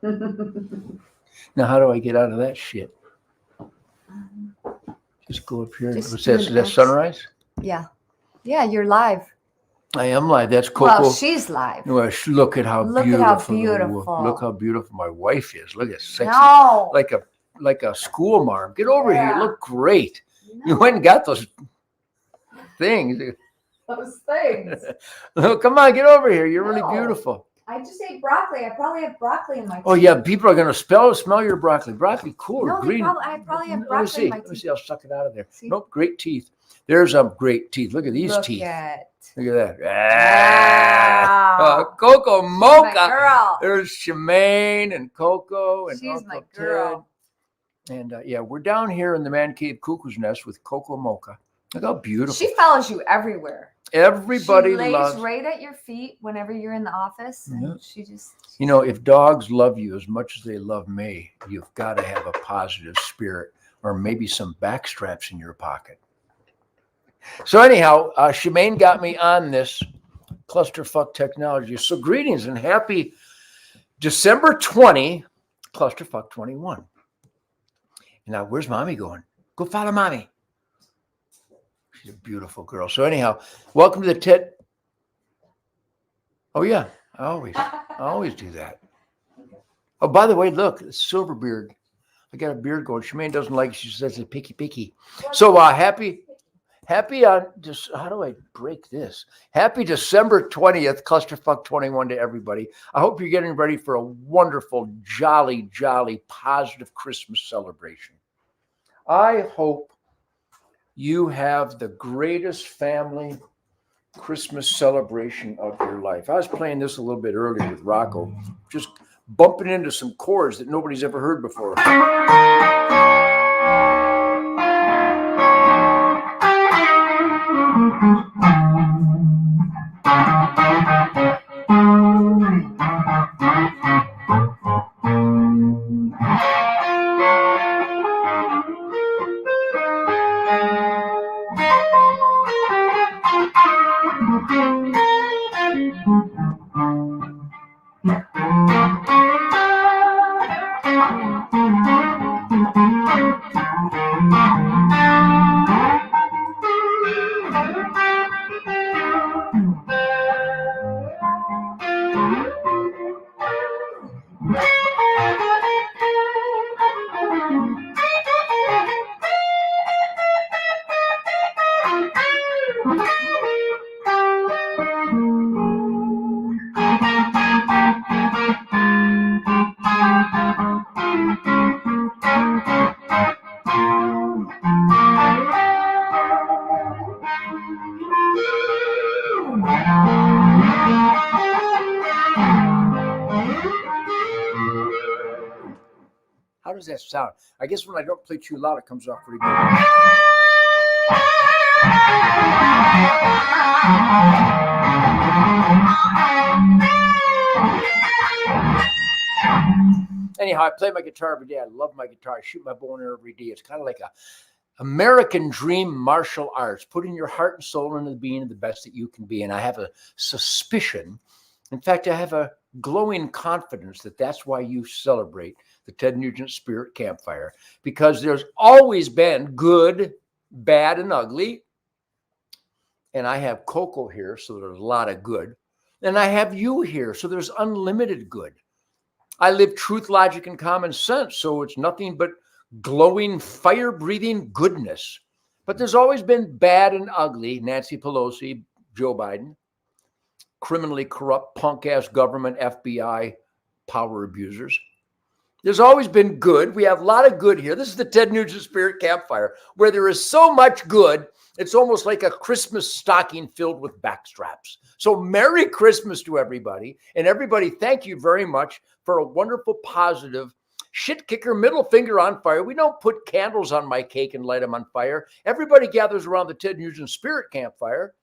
Now, how do I get out of that shit? Just go up here. Just What's do that? an Is that X. sunrise? Yeah. Yeah, you're live. I am live. That's Coco. Well, she's live. Well, look at how Look at beautiful. how beautiful. Look how beautiful my wife is. Look at sexy. No. Like a school marm. Get over here. You look great. No. You went and got those things. Those things. Look, come on, get over here. You're really No. beautiful. I just ate broccoli. I probably have broccoli in my teeth. Oh yeah, people are gonna smell your broccoli. Broccoli, cool No, or green. I probably have broccoli in my Let me teeth. see. I'll suck it out of there. See? Nope, great teeth. There's great teeth. Look at these teeth. Look at that. Wow. Coco She's Mocha. my girl. There's Shemaine and Coco and She's Uncle my girl. Ted. And yeah, we're down here in the Man Cave Cuckoo's Nest with Coco Mocha. Look how beautiful. She follows you everywhere. Everybody she lays loves. right at your feet whenever you're in the office. And Yeah. she just. You know, if dogs love you as much as they love me, you've got to have a positive spirit or maybe some backstraps in your pocket. So anyhow, Shemaine got me on this clusterfuck technology. So greetings and happy December 20, clusterfuck 21. Now, where's mommy going? Go follow mommy. She's a beautiful girl. So anyhow, welcome to the Ted. Oh yeah, I always do that. Oh, by the way, look, it's silver beard. I got a beard going. Shemaine doesn't like it. She says it's picky. So happy on just how do I break this? Happy December 20th, clusterfuck 21 to everybody. I hope you're getting ready for a wonderful, jolly, positive Christmas celebration. I hope you have the greatest family Christmas celebration of your life. I was playing this a little bit earlier with Rocco, just bumping into some chords that nobody's ever heard before. How does that sound? I guess when I don't play too loud, it comes off pretty good. Anyhow, I play my guitar every day. I love my guitar. I shoot my bow and arrow every day. It's kind of like a American dream martial arts, putting your heart and soul into being the best that you can be. And I have a suspicion, in fact, I have a glowing confidence that that's why you celebrate the Ted Nugent Spirit Campfire, because there's always been good, bad, and ugly. And I have Coco here, so there's a lot of good. And I have you here, so there's unlimited good. I live truth, logic, and common sense, so it's nothing but glowing, fire-breathing goodness. But there's always been bad and ugly. Nancy Pelosi, Joe Biden, criminally corrupt, punk-ass government, FBI, power abusers. There's always been good. We have a lot of good here. This is the Ted Nugent Spirit Campfire, where there is so much good, it's almost like a Christmas stocking filled with backstraps. So Merry Christmas to everybody. And everybody, thank you very much for a wonderful, positive, shit kicker, middle finger on fire. We don't put candles on my cake and light them on fire. Everybody gathers around the Ted Nugent Spirit Campfire,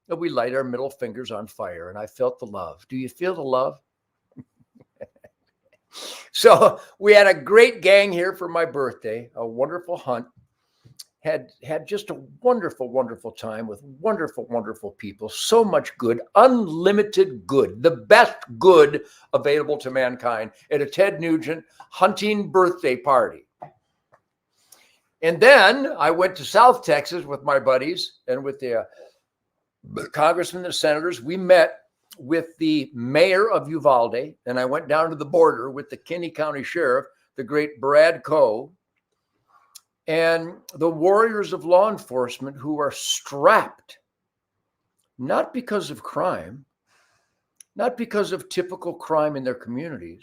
and we light our middle fingers on fire. And I felt the love. Do you feel the love? So we had a great gang here for my birthday, a wonderful hunt. had just a wonderful, wonderful time with wonderful, wonderful people. So much good, unlimited good, the best good available to mankind at a Ted Nugent hunting birthday party. And then I went to South Texas with my buddies and with the congressmen and senators. We met with the mayor of Uvalde, and I went down to the border with the Kinney County Sheriff, the great Brad Coe, and the warriors of law enforcement who are strapped, not because of crime, not because of typical crime in their communities,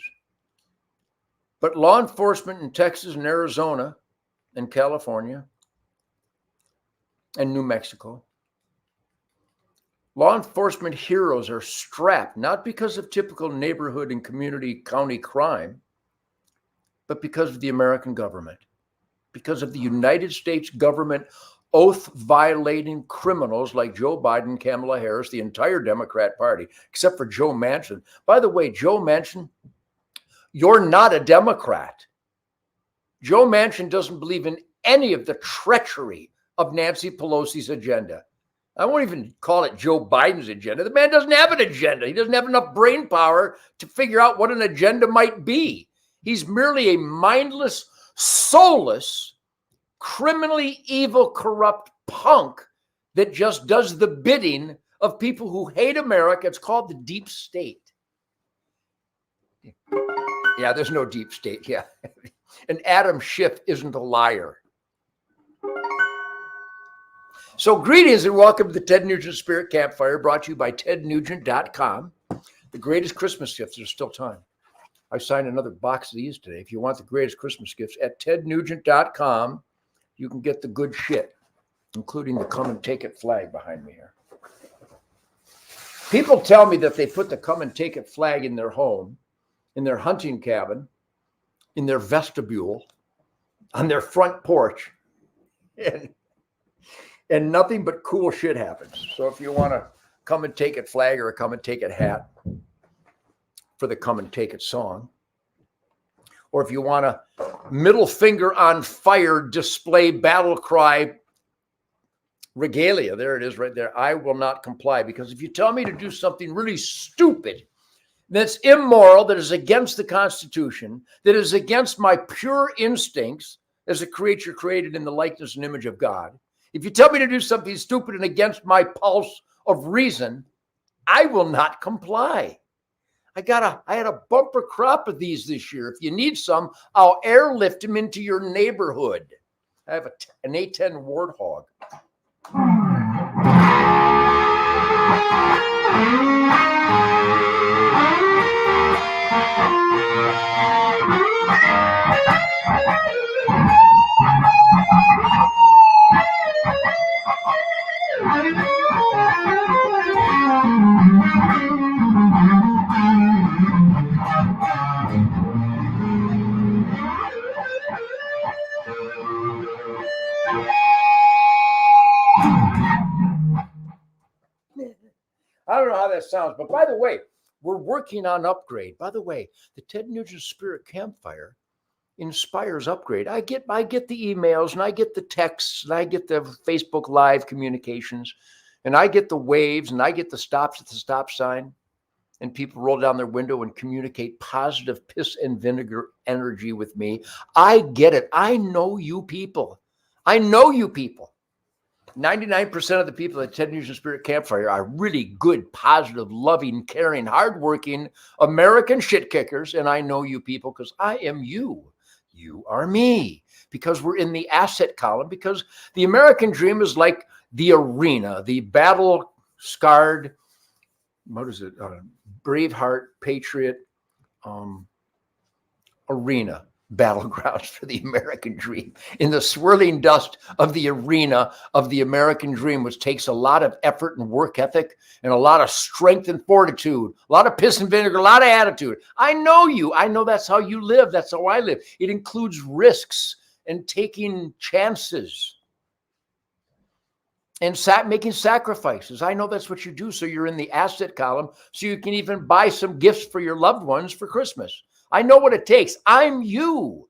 but law enforcement in Texas and Arizona and California and New Mexico. Law enforcement heroes are strapped, not because of typical neighborhood and community county crime, but because of the American government, because of the United States government oath-violating criminals like Joe Biden, Kamala Harris, the entire Democrat Party, except for Joe Manchin. By the way, Joe Manchin, you're not a Democrat. Joe Manchin doesn't believe in any of the treachery of Nancy Pelosi's agenda. I won't even call it Joe Biden's agenda. The man doesn't have an agenda. He doesn't have enough brain power to figure out what an agenda might be. He's merely a mindless, soulless, criminally evil, corrupt punk that just does the bidding of people who hate America. It's called the deep state. Yeah, there's no deep state. Yeah. And Adam Schiff isn't a liar. So greetings and welcome to the Ted Nugent Spirit Campfire, brought to you by tednugent.com. The greatest Christmas gifts. There's still time. I signed another box of these today. If you want the greatest Christmas gifts, at tednugent.com, you can get the good shit, including the come and take it flag behind me here. People tell me that they put the come and take it flag in their home, in their hunting cabin, in their vestibule, on their front porch, and nothing but cool shit happens. So if you want to come and take it flag or a come and take it hat for the come and take it song, or if you want a middle finger on fire display battle cry regalia, there it is right there. I will not comply, because if you tell me to do something really stupid, that's immoral, that is against the Constitution, that is against my pure instincts as a creature created in the likeness and image of God, if you tell me to do something stupid and against my pulse of reason, I will not comply. I had a bumper crop of these this year. If you need some, I'll airlift them into your neighborhood. I have an A10 warthog. I don't know how that sounds, but by the way, we're working on upgrade. By the way, the Ted Nugent Spirit Campfire inspires upgrade. I get the emails, and I get the texts, and I get the Facebook Live communications, and I get the waves, and I get the stops at the stop sign, and people roll down their window and communicate positive piss and vinegar energy with me. I get it. I know you people. 99% of the people at Ted Nugent Spirit Campfire are really good, positive, loving, caring, hardworking American shit kickers. And I know you people because I am you. You are me. Because we're in the asset column. Because the American dream is like the arena, the battle-scarred, Braveheart, Patriot arena. Battlegrounds for the American dream, in the swirling dust of the arena of the American dream, which takes a lot of effort and work ethic and a lot of strength and fortitude, a lot of piss and vinegar, a lot of attitude. I know you. I know that's how you live. That's how I live. It includes risks and taking chances and making sacrifices. I know that's what you do. So you're in the asset column, so you can even buy some gifts for your loved ones for Christmas. I know what it takes. I'm you.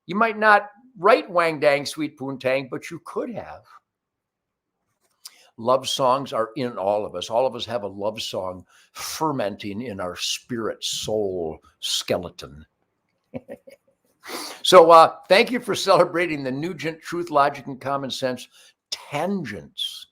You might not write Wang Dang Sweet Poontang, but you could have. Love songs are in all of us. All of us have a love song fermenting in our spirit, soul, skeleton. So thank you for celebrating the Nugent Truth, Logic, and Common Sense tangents.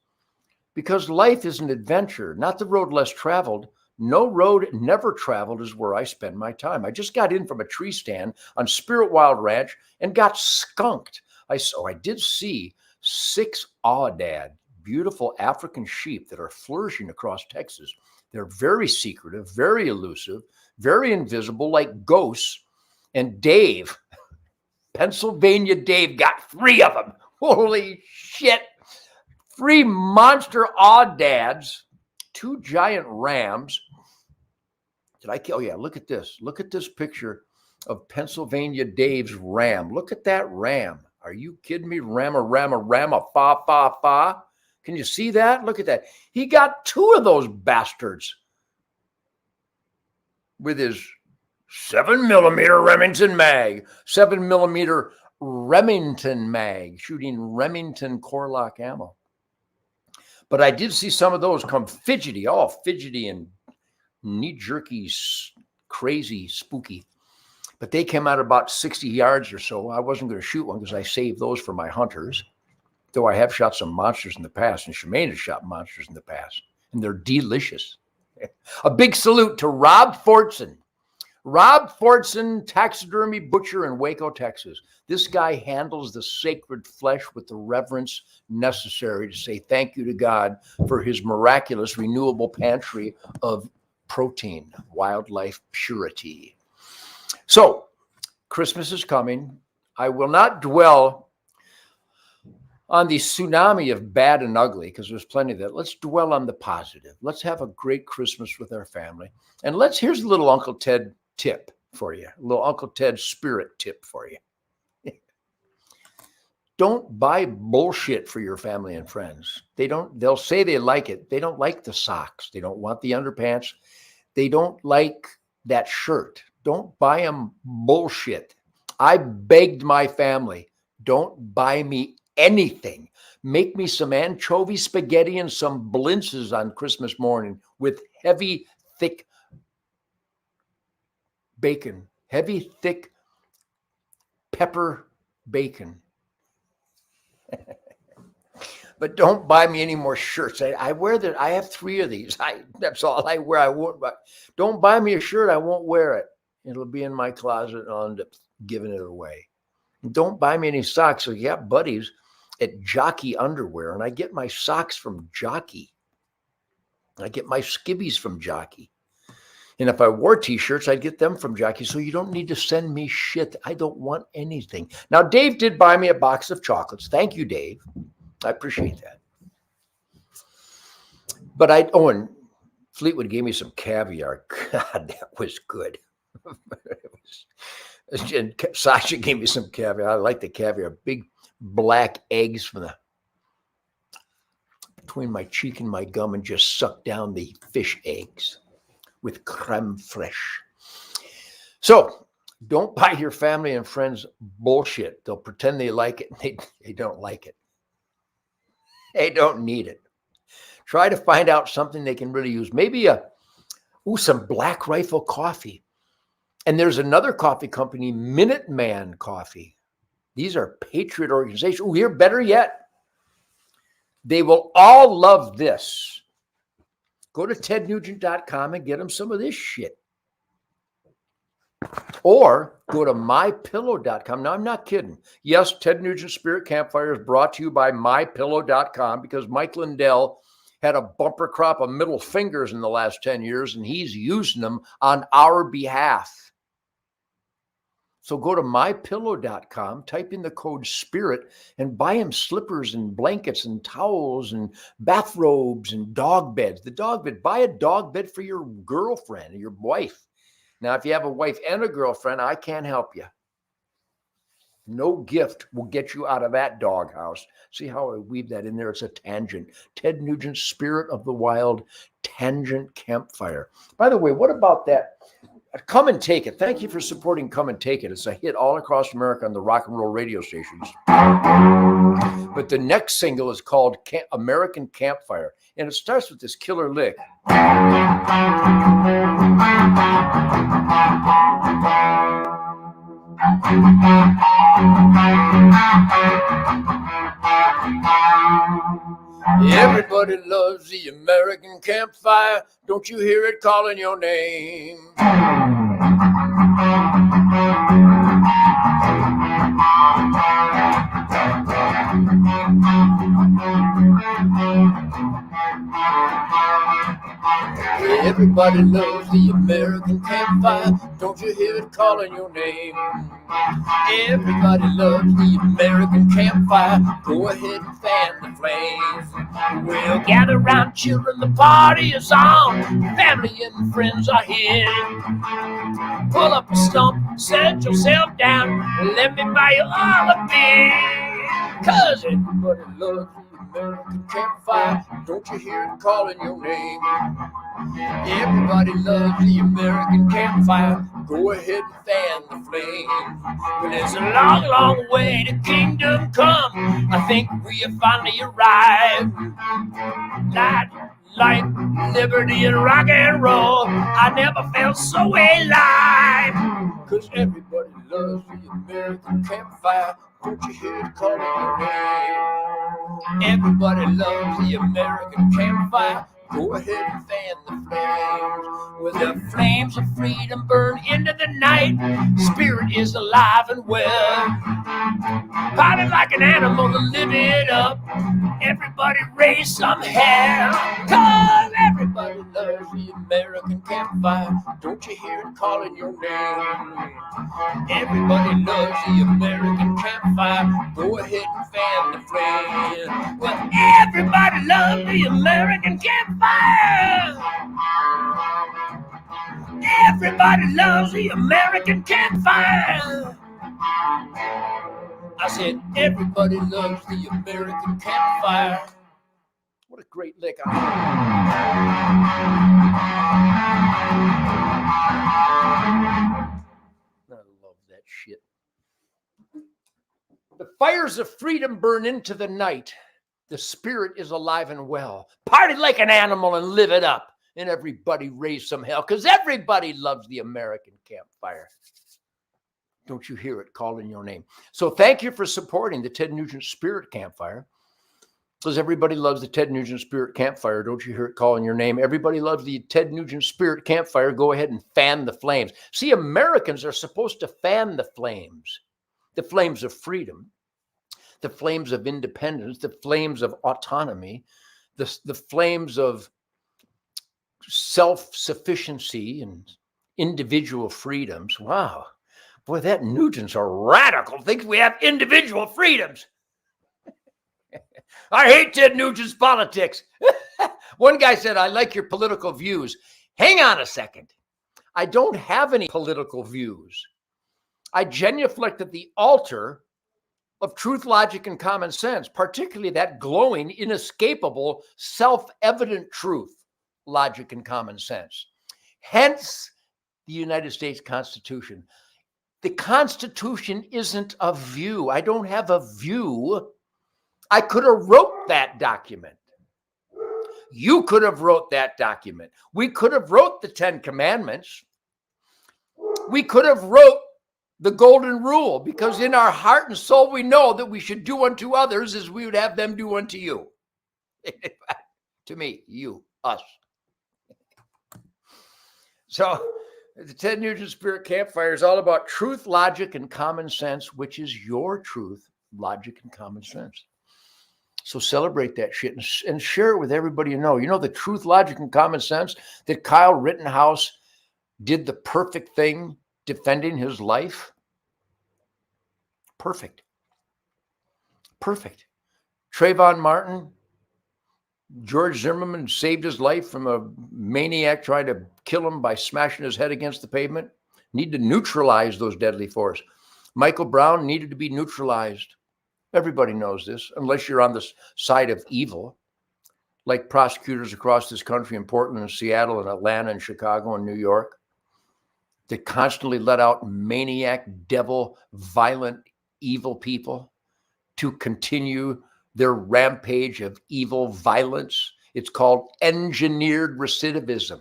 Because life is an adventure, not the road less traveled. No road never traveled is where I spend my time. I just got in from a tree stand on Spirit Wild Ranch and got skunked. I did see 6 aoudad, beautiful African sheep that are flourishing across Texas. They're very secretive, very elusive, very invisible, like ghosts. And Dave, Pennsylvania Dave, got 3 of them. Holy shit. 3 monster aoudads, 2 giant rams. Oh yeah, look at this. Look at this picture of Pennsylvania Dave's ram. Look at that ram. Are you kidding me? Ram, fa, fa, fa. Can you see that? Look at that. He got 2 of those bastards with his 7mm Remington mag, 7mm Remington mag, shooting Remington Corlock ammo. But I did see some of those come fidgety, all fidgety and knee-jerky, crazy, spooky. But they came out about 60 yards or so. I wasn't going to shoot one because I saved those for my hunters, though I have shot some monsters in the past, and Shemaine has shot monsters in the past, and they're delicious. A big salute to Rob Fortson. Rob Fortson, taxidermy butcher in Waco, Texas. This guy handles the sacred flesh with the reverence necessary to say thank you to God for his miraculous renewable pantry of protein, wildlife purity. So, Christmas is coming. I will not dwell on the tsunami of bad and ugly, because there's plenty of that. Let's dwell on the positive. Let's have a great Christmas with our family. And here's a little Uncle Ted tip for you, a little Uncle Ted spirit tip for you. Don't buy bullshit for your family and friends. They'll say they like it. They don't like the socks. They don't want the underpants. They don't like that shirt. Don't buy them bullshit. I begged my family, don't buy me anything. Make me some anchovy spaghetti and some blintzes on Christmas morning with heavy, thick bacon, heavy, thick pepper bacon. But don't buy me any more shirts. I wear that. I have 3 of these. That's all I wear. I won't. Don't buy me a shirt. I won't wear it. It'll be in my closet, and I'll end up giving it away. Don't buy me any socks. So you got buddies at Jockey Underwear, and I get my socks from Jockey. I get my skivvies from Jockey. And if I wore T-shirts, I'd get them from Jockey. So you don't need to send me shit. I don't want anything. Now, Dave did buy me a box of chocolates. Thank you, Dave. I appreciate that. But and Fleetwood gave me some caviar. God, that was good. And Sasha gave me some caviar. I like the caviar. Big black eggs between my cheek and my gum, and just suck down the fish eggs with creme fraiche. So don't buy your family and friends bullshit. They'll pretend they like it. They don't like it. They don't need it. Try to find out something they can really use. Maybe some Black Rifle coffee. And there's another coffee company, Minuteman Coffee. These are patriot organizations. Here, better yet, they will all love this. Go to tednugent.com and get them some of this shit. Or go to mypillow.com. Now, I'm not kidding. Yes, Ted Nugent Spirit Campfire is brought to you by mypillow.com because Mike Lindell had a bumper crop of middle fingers in the last 10 years, and he's using them on our behalf. So go to mypillow.com, type in the code SPIRIT, and buy him slippers and blankets and towels and bathrobes and dog beds. The dog bed, buy a dog bed for your girlfriend or your wife. Now, if you have a wife and a girlfriend, I can't help you. No gift will get you out of that doghouse. See how I weave that in there? It's a tangent. Ted Nugent's Spirit of the Wild Tangent Campfire. By the way, what about that? Come and Take It. Thank you for supporting Come and Take It. It's a hit all across America on the rock and roll radio stations. But the next single is called American Campfire, and it starts with this killer lick. Everybody loves the American campfire. Don't you hear it calling your name? Everybody loves the American campfire. Don't you hear it calling your name? Everybody loves the American campfire. Go ahead and fan the flames. We'll gather round, children, the party is on. Family and friends are here. Pull up a stump, set yourself down, and let me buy you all a beer. 'Cause everybody loves the American campfire. Don't you hear it calling your name? Everybody loves the American campfire. Go ahead and fan the flame. But it's a long, long way to kingdom come. I think we have finally arrived. Life, liberty, and rock and roll. I never felt so alive. 'Cause everybody loves the American campfire. Don't you hear it calling your name? Everybody loves the American campfire. Go ahead and fan the flames. With the flames of freedom burn into the night, spirit is alive and well. Party like an animal to live it up. Everybody raise some hell. 'Cause everybody loves the American campfire. Don't you hear it calling your name? Everybody loves the American campfire. Go ahead and fan the flame. Well, everybody loves the American campfire. Everybody loves the American campfire. I said, everybody loves the American campfire. What a great lick. I love that shit. The fires of freedom burn into the night. The spirit is alive and well. Party like an animal and live it up. And everybody raise some hell, because everybody loves the American campfire. Don't you hear it calling your name? So thank you for supporting the Ted Nugent Spirit Campfire. Because everybody loves the Ted Nugent Spirit Campfire. Don't you hear it calling your name? Everybody loves the Ted Nugent Spirit Campfire. Go ahead and fan the flames. See, Americans are supposed to fan the flames of freedom, the flames of independence, the flames of autonomy, the flames of self-sufficiency and individual freedoms. Wow. Boy, that Nugent's a radical. Thinks we have individual freedoms. I hate Ted Nugent's politics. One guy said, I like your political views. Hang on a second. I don't have any political views. I genuflect at the altar of truth, logic, and common sense, particularly that glowing, inescapable, self-evident truth, logic, and common sense. Hence, the United States Constitution. The Constitution isn't a view. I don't have a view. I could have wrote that document. You could have wrote that document. We could have wrote the 10 Commandments. We could have wrote the Golden Rule, because in our heart and soul, we know that we should do unto others as we would have them do unto you. To me, you, us. So the Ted Nugent Spirit Campfire is all about truth, logic, and common sense, which is your truth, logic, and common sense. So celebrate that shit and share it with everybody you know. You know the truth, logic, and common sense that Kyle Rittenhouse did the perfect thing defending his life? Perfect. Perfect. Trayvon Martin, George Zimmerman saved his life from a maniac trying to kill him by smashing his head against the pavement. Need to neutralize those deadly forces. Michael Brown needed to be neutralized. Everybody knows this, unless you're on the side of evil, like prosecutors across this country in Portland and Seattle and Atlanta and Chicago and New York. that constantly let out maniac, devil, violent, evil people to continue their rampage of evil violence. It's called engineered recidivism.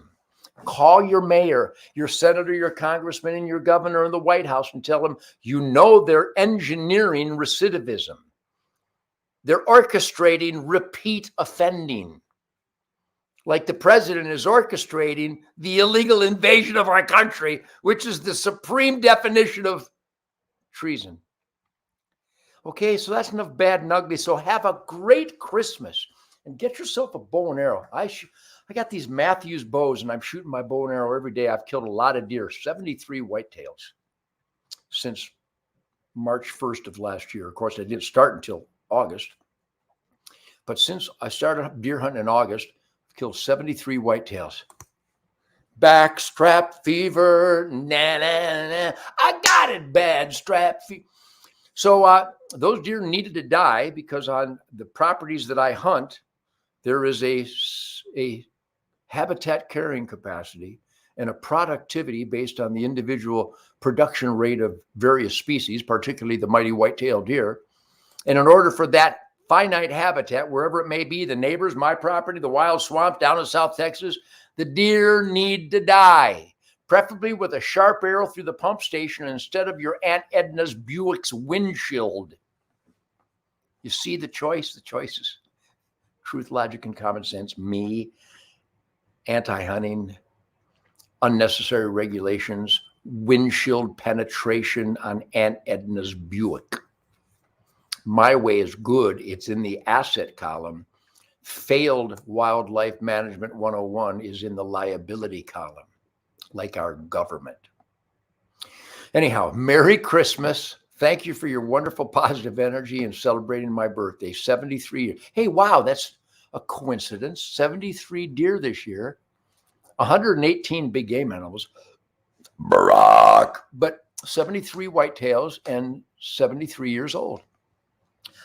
Call your mayor, your senator, your congressman, and your governor in the White House and tell them, you know, they're engineering recidivism. They're orchestrating repeat offending. Like the president is orchestrating the illegal invasion of our country, which is the supreme definition of treason. Okay, so that's enough bad and ugly. So have a great Christmas and get yourself a bow and arrow. I got these Matthews bows and I'm shooting my bow and arrow every day. I've killed a lot of deer, 73 whitetails since March 1st of last year. Of course, I didn't start until August. But since I started deer hunting in August, I've killed 73 whitetails. Backstrap fever, na na na. I got it bad, strap fever. So those deer needed to die because on the properties that I hunt, there is a habitat carrying capacity and a productivity based on the individual production rate of various species, particularly the mighty white-tailed deer. And in order for that finite habitat, wherever it may be, the neighbors, my property, the wild swamp down in South Texas, the deer need to die, preferably with a sharp arrow through the pump station instead of your Aunt Edna's Buick's windshield. You see the choices. Truth, logic, and common sense. Me, anti-hunting, unnecessary regulations, windshield penetration on Aunt Edna's Buick. My way is good. It's in the asset column. Failed wildlife management 101 is in the liability column, like our government. Anyhow, Merry Christmas. Thank you for your wonderful positive energy and celebrating my birthday, 73. Hey, wow, that's a coincidence. 73 deer this year, 118 big game animals, but 73 whitetails and 73 years old.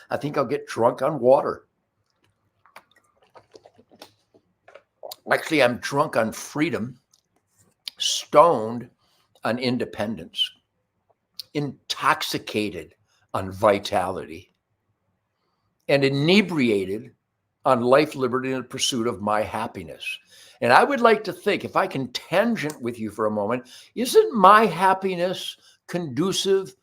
I think I'll get drunk on water. Actually, I'm drunk on freedom, stoned on independence, intoxicated on vitality, and inebriated on life, liberty, and the pursuit of my happiness. And I would like to think, if I can tangent with you for a moment, isn't my happiness conducive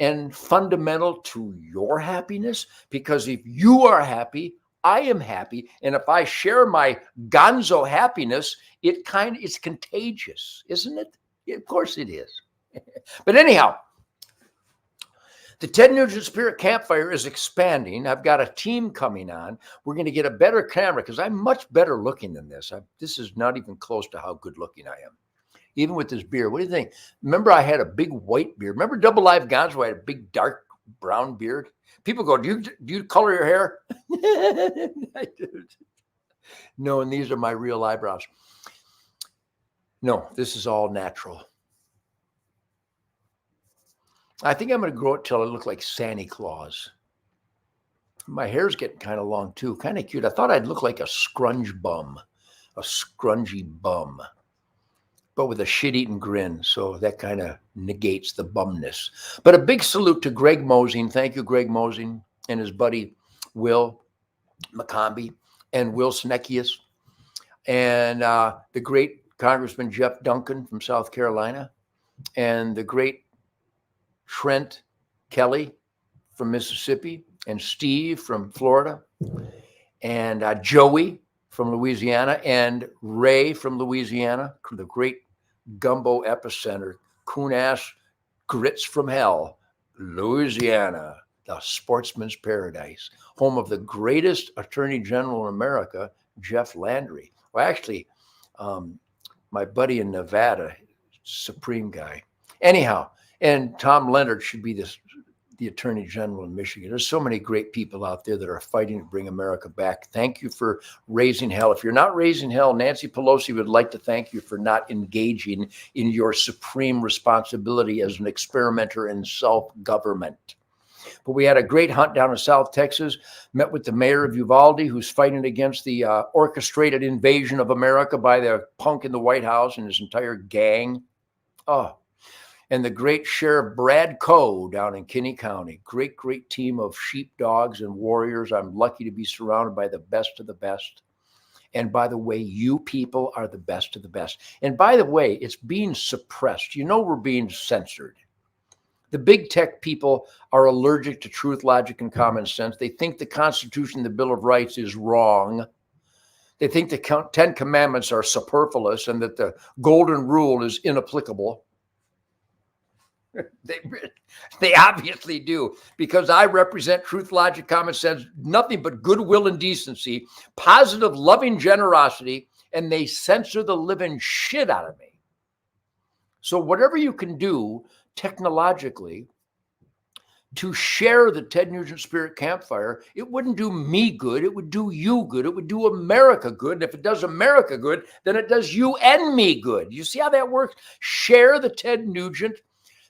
and fundamental to your happiness? Because if you are happy, I am happy. And if I share my gonzo happiness, it's contagious, isn't it? Of course it is. But anyhow, the Ted Nugent Spirit Campfire is expanding. I've got a team coming on. We're going to get a better camera because I'm much better looking than this. This is not even close to how good looking I am. Even with this beard. What do you think? Remember, I had a big white beard. Remember Double Live Gonzo? I had a big dark brown beard. People go, do you color your hair? I do. No, and these are my real eyebrows. No, this is all natural. I think I'm going to grow it till I look like Santa Claus. My hair's getting kind of long too, kind of cute. I thought I'd look like a scrungy bum, but with a shit-eating grin. So that kind of negates the bumness. But a big salute to Greg Mosing. Thank you, Greg Mosing, and his buddy Will McCombie and Will Snekius, and the great Congressman Jeff Duncan from South Carolina, and the great Trent Kelly from Mississippi, and Steve from Florida, and Joey from Louisiana, and Ray from Louisiana, the great gumbo epicenter, coon-ass grits from hell, Louisiana, the sportsman's paradise, home of the greatest attorney general in America, Jeff Landry. Well, actually, my buddy in Nevada, supreme guy. Anyhow, and Tom Leonard should be the attorney general in Michigan. There's so many great people out there that are fighting to bring America back. Thank you for raising hell. If you're not raising hell, Nancy Pelosi would like to thank you for not engaging in your supreme responsibility as an experimenter in self-government. But we had a great hunt down in South Texas, met with the mayor of Uvalde, who's fighting against the orchestrated invasion of America by the punk in the White House and his entire gang Oh, and the great Sheriff Brad Coe down in Kinney County. Great, great team of sheepdogs and warriors. I'm lucky to be surrounded by the best of the best. And by the way, you people are the best of the best. And by the way, it's being suppressed. You know, we're being censored. The big tech people are allergic to truth, logic, and common sense. They think the Constitution, the Bill of Rights is wrong. They think the 10 Commandments are superfluous and that the Golden Rule is inapplicable. They obviously do, because I represent truth, logic, common sense, nothing but goodwill and decency, positive, loving generosity, and they censor the living shit out of me. So whatever you can do technologically to share the Ted Nugent Spirit Campfire, it wouldn't do me good. It would do you good. It would do America good. And if it does America good, then it does you and me good. You see how that works? Share the Ted Nugent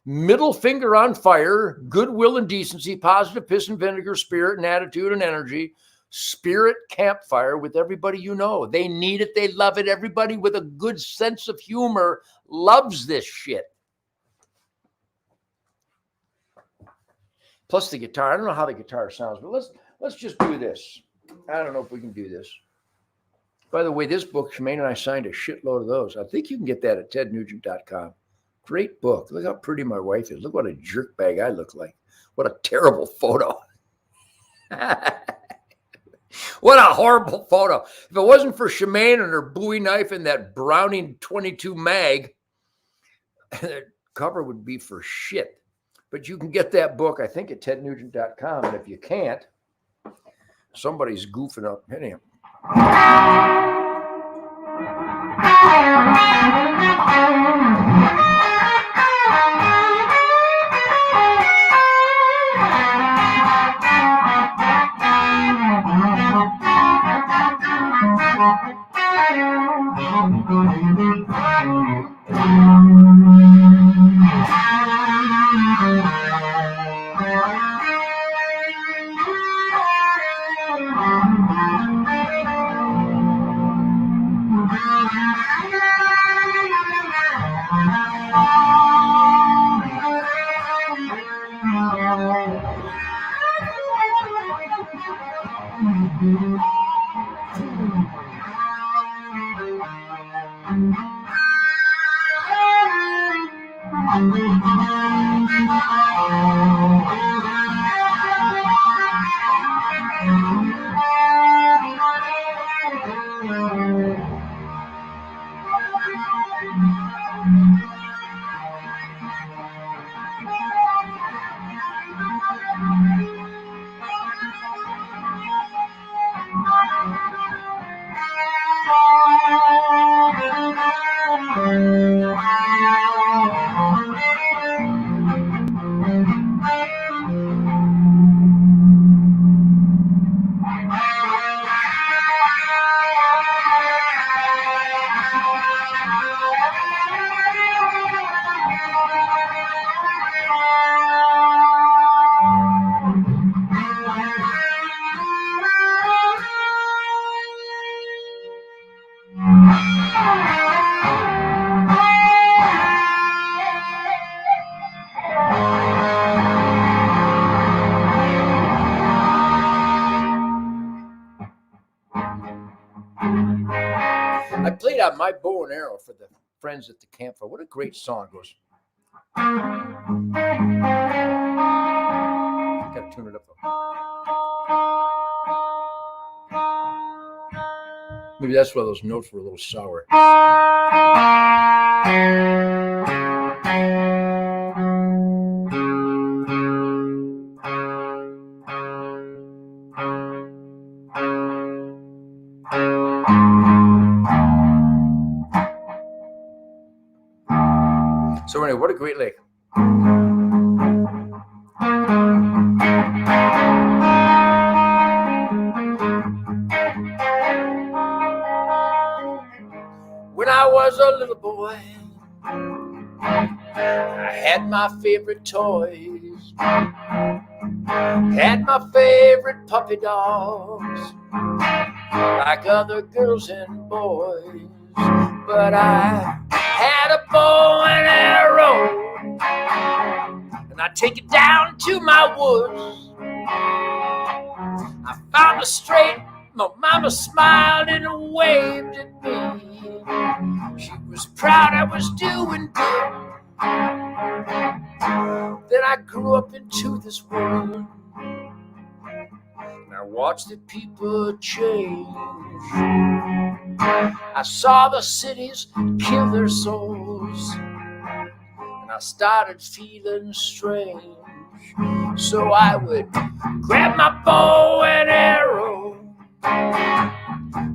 middle finger on fire, goodwill and decency, positive piss and vinegar, spirit and attitude and energy, Spirit Campfire with everybody you know. They need it. They love it. Everybody with a good sense of humor loves this shit. Plus the guitar. I don't know how the guitar sounds, but let's just do this. I don't know if we can do this. By the way, this book, Shemaine and I signed a shitload of those. I think you can get that at tednugent.com. Great book. Look how pretty my wife is. Look what a jerkbag I look like. What a terrible photo. What a horrible photo. If it wasn't for Shemaine and her Bowie knife and that Browning 22 mag, the cover would be for shit. But you can get that book, I think, at tednugent.com. And if you can't, somebody's goofing up. Anyhow. I played out my bow and arrow for the friends at the campfire. What a great song it goes. I gotta tune it up. Maybe that's why those notes were a little sour. So anyway, what a great lake. When I was a little boy, I had my favorite toys, had my favorite puppy dogs, like other girls and boys, but I had a bow and arrow, and I take it down to my woods. I found a straight, my mama smiled and waved at me. She was proud I was doing good. Then I grew up into this world, and I watched the people change. I saw the cities kill their souls, and I started feeling strange. So I would grab my bow and arrow,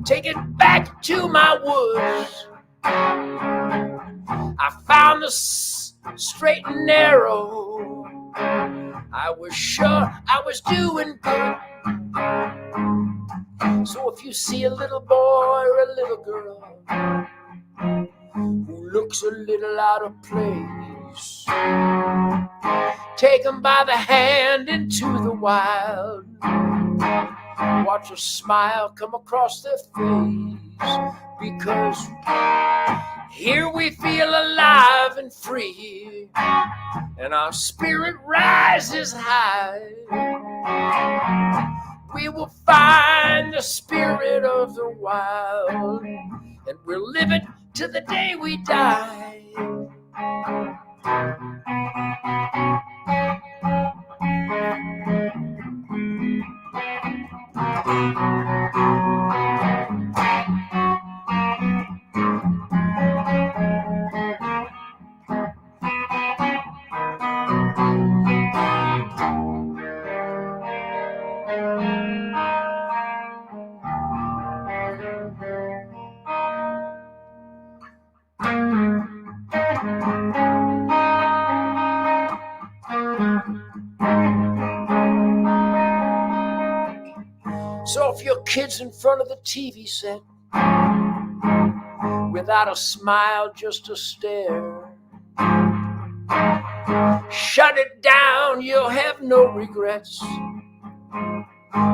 take it back to my woods. I found the straight and narrow. I was sure I was doing good. So if you see a little boy or a little girl who looks a little out of place, take them by the hand into the wild. Watch a smile come across their face, because here we feel alive and free, and our spirit rises high. We will find the spirit of the wild, and we'll live it to the day we die. So if your kid's in front of the TV set without a smile, just a stare, shut it down, you'll have no regrets.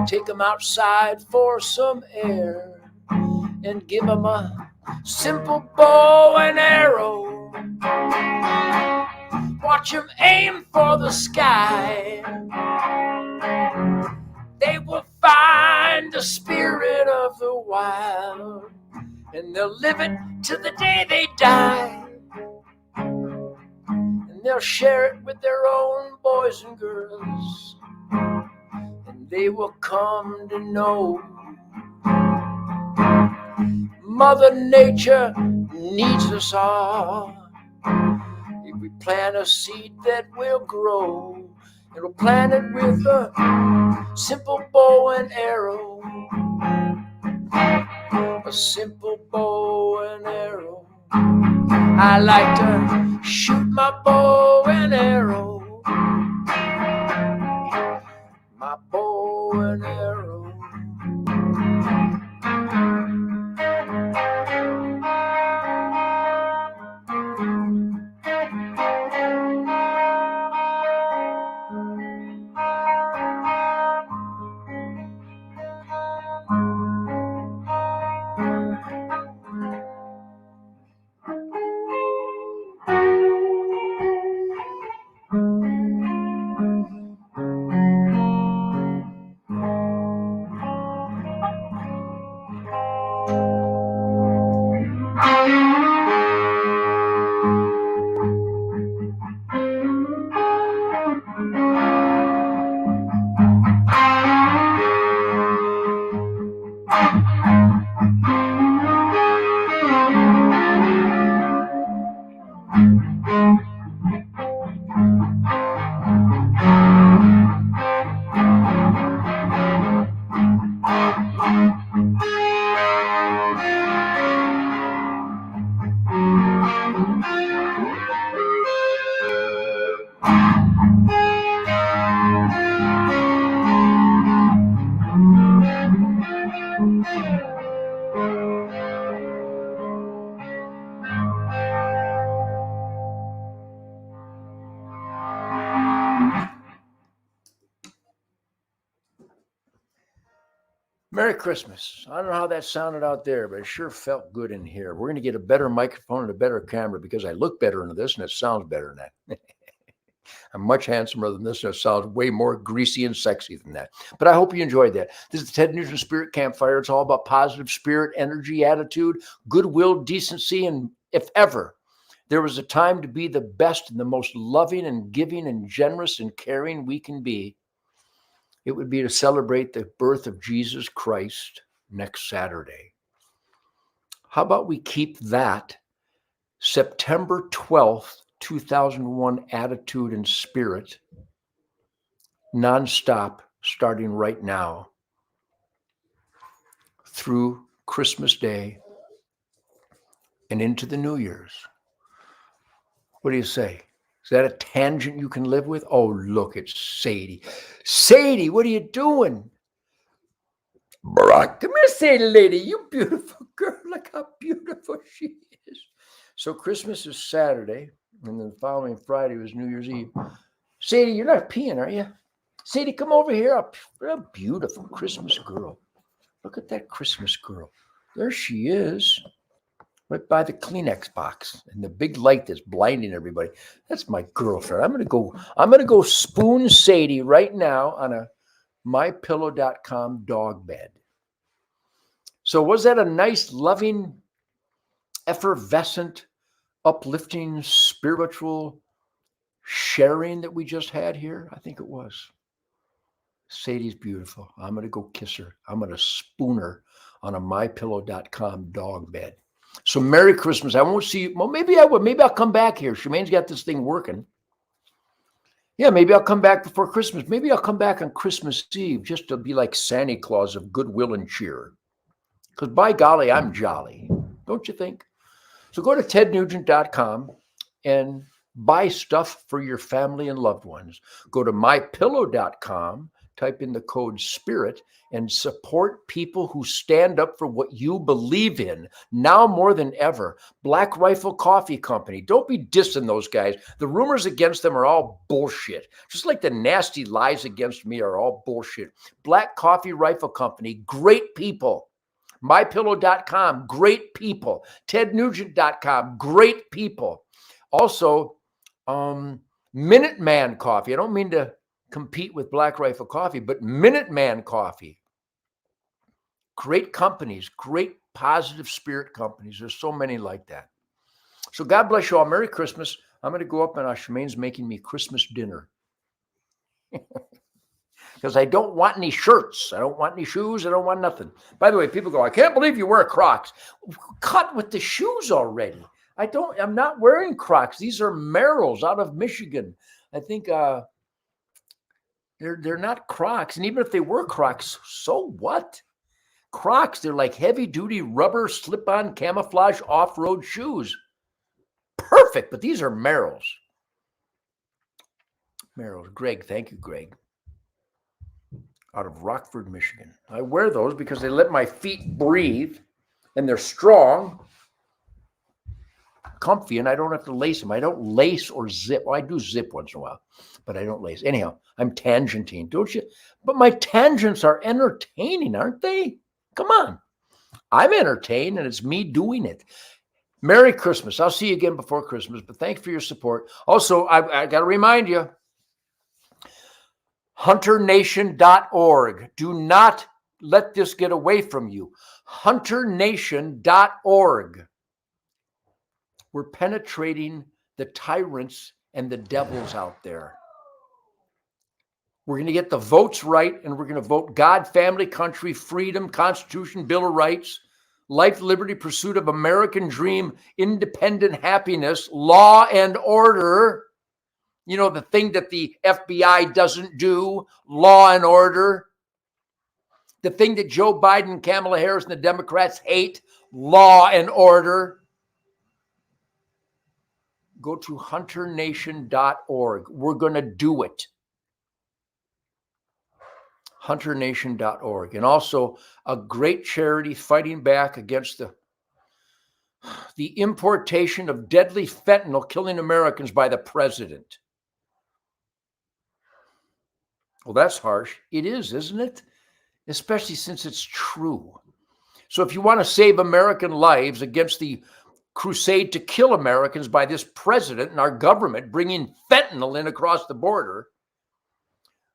Take them outside for some air and give them a simple bow and arrow. Watch them aim for the sky. They will find the spirit of the wild, and they'll live it to the day they die. And they'll share it with their own boys and girls, and they will come to know Mother Nature needs us all. If we plant a seed that will grow, it'll plant it with a simple bow and arrow. A simple bow and arrow. I like to shoot my bow and arrow. My bow and arrow. Merry Christmas. I don't know how that sounded out there, but it sure felt good in here. We're going to get a better microphone and a better camera because I look better in this and it sounds better than that. I'm much handsomer than this, and it sounds way more greasy and sexy than that. But I hope you enjoyed that. This is the Ted Nugent Spirit Campfire. It's all about positive spirit, energy, attitude, goodwill, decency, and if ever there was a time to be the best and the most loving and giving and generous and caring we can be, it would be to celebrate the birth of Jesus Christ next Saturday. How about we keep that September 12th, 2001 attitude and spirit nonstop starting right now through Christmas Day and into the New Year's. What do you say? Is that a tangent you can live with? Oh, look, it's Sadie. Sadie, what are you doing? Barack, come here, Sadie lady. You beautiful girl. Look how beautiful she is. So Christmas is Saturday, and then the following Friday was New Year's Eve. Sadie, you're not peeing, are you? Sadie, come over here. A beautiful Christmas girl. Look at that Christmas girl. There she is, right by the Kleenex box and the big light that's blinding everybody. That's my girlfriend. I'm gonna go spoon Sadie right now on a mypillow.com dog bed. So was that a nice, loving, effervescent, uplifting, spiritual sharing that we just had here? I think it was. Sadie's beautiful. I'm going to go kiss her. I'm going to spoon her on a mypillow.com dog bed. So Merry Christmas. I won't see you. Well, maybe I will. Maybe I'll come back here. Shemaine's got this thing working. Yeah, maybe I'll come back before Christmas. Maybe I'll come back on Christmas Eve just to be like Santa Claus of goodwill and cheer. Because by golly, I'm jolly. Don't you think? So go to tednugent.com and buy stuff for your family and loved ones. Go to mypillow.com, type in the code SPIRIT, and support people who stand up for what you believe in now more than ever. Black Rifle Coffee Company. Don't be dissing those guys. The rumors against them are all bullshit. Just like the nasty lies against me are all bullshit. Black Coffee Rifle Company, great people. MyPillow.com, great people. TedNugent.com, great people. Also, Minuteman Coffee. I don't mean to compete with Black Rifle Coffee, but Minuteman Coffee. Great companies, great positive spirit companies. There's so many like that. So God bless you all. Merry Christmas. I'm going to go up and Shemaine's making me Christmas dinner. Because I don't want any shirts. I don't want any shoes. I don't want nothing. By the way, people go, I can't believe you wear Crocs. Cut with the shoes already. I'm not wearing Crocs. These are Merrells out of Michigan. I think they're not Crocs. And even if they were Crocs, so what? Crocs, they're like heavy duty rubber slip-on camouflage off-road shoes. Perfect. But these are Merrells. Merrells. Greg, thank you, Greg. Out of Rockford, Michigan. I wear those because they let my feet breathe and they're strong, comfy, and I don't have to lace them. I don't lace or zip. Well, I do zip once in a while, but I don't lace. Anyhow, I'm tangenting, don't you? But my tangents are entertaining, aren't they? Come on. I'm entertained and it's me doing it. Merry Christmas. I'll see you again before Christmas, but thanks for your support. Also, I got to remind you, HunterNation.org. Do not let this get away from you. HunterNation.org. We're penetrating the tyrants and the devils out there. We're going to get the votes right, and we're going to vote God, family, country, freedom, Constitution, Bill of Rights, life, liberty, pursuit of American dream, independent happiness, law and order. You know, the thing that the FBI doesn't do, law and order. The thing that Joe Biden, Kamala Harris, and the Democrats hate, law and order. Go to HunterNation.org. We're going to do it. HunterNation.org. And also a great charity fighting back against the importation of deadly fentanyl killing Americans by the president. Well, that's harsh. It is, isn't it? especially since it's true. So if you want to save American lives against the crusade to kill Americans by this president and our government bringing fentanyl in across the border,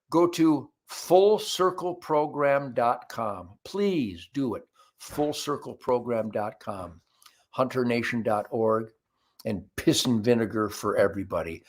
go to fullcircleprogram.com. Please do it. Fullcircleprogram.com, hunternation.org, and piss and vinegar for everybody.